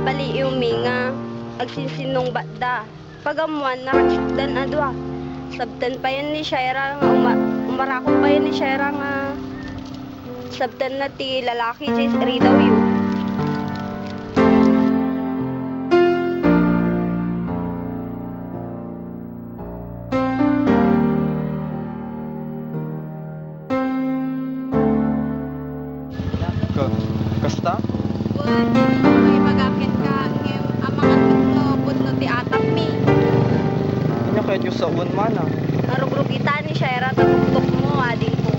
bali uminga, agsinsinong batda. Pagamuan nakasdan adwa. Sabtan pa yan ni Shaira nga umarako pa yan ni Shaira nga sabtan na ti lalaki jay ridaw yun. Kasta? May magakit ka ng amang mo pudno ti atap mi. Kanya kahit yung sa uwan man ah. Narugrugita ni Shaira tabuktok mo ading ko.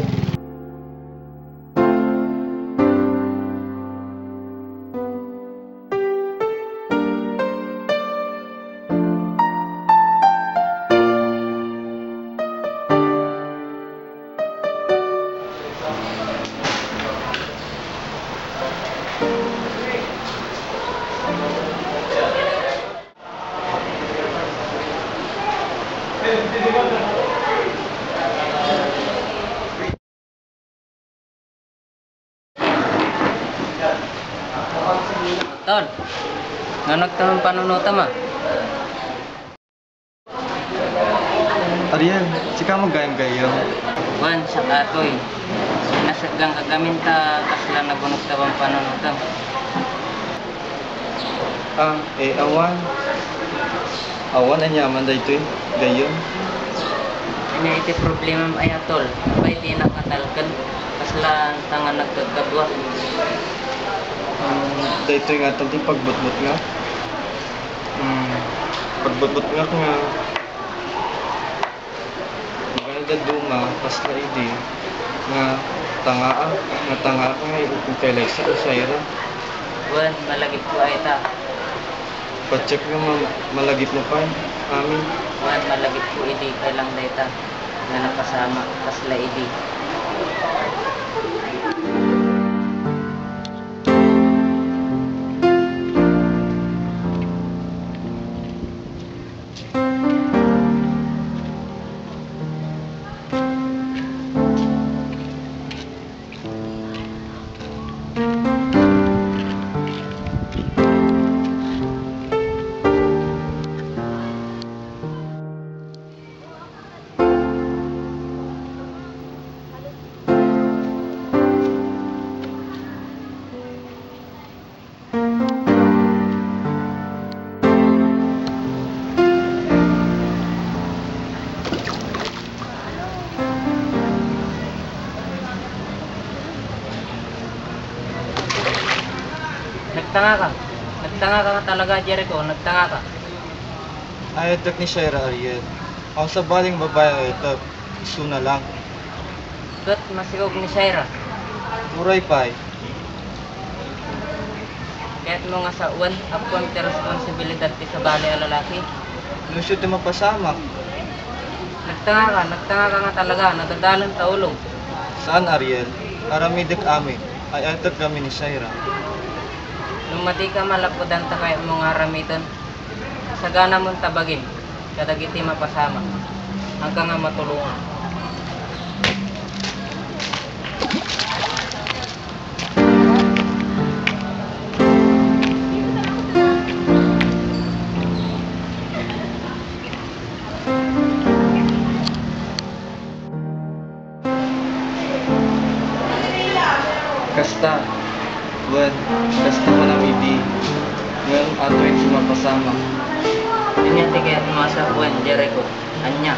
Tol, nanak taman panunuta ma. Ariel, sika magayang-gayang. Wan sa katoy. Nasagang kagaminta kasla nagunok tabang panunuta. Awan. Awan ang yaman da ito gayon. Kanya iti problema ay tol. Abay di nakatalkan. Kasla tangan nagkagkabwa. Dito nga tanti pagbutbut nga. Pagbutbut nga maganda duma pas na idi nga tanga nga yung kailay sa Shaira. Wan malagip ko ay ta. Pa-check nga malagip mo pa amin. Wan malagip ko idi kailang data nga napasama kasla idi. Nagtanga ka talaga, Jericho. Nagtanga ka. Ay, ito ni Shaira Ariel. Ang sa baling babae ito, iso na lang. Ba't masigog ni Shaira? Uray pa Kaya't mo nga sa uwan, apon ti responsibilidad ti sa bali a lalaki. Lusyo ti mapasama. Nagtanga ka nga talaga. Nadadalan ta ulong. Saan Ariel? Aramidik amin. Ay ito kami ni Shaira. Nung mati ka malapudan ta kaya mga ramiton, sagana mong tabagin, kadagiti mapasama, hanggang nga matulungan. Kasta. Wan, kasta ko na midi. Ngayon ato yung sumapasama. Yun yan ti kaya masa uwan, Jericho. Anya,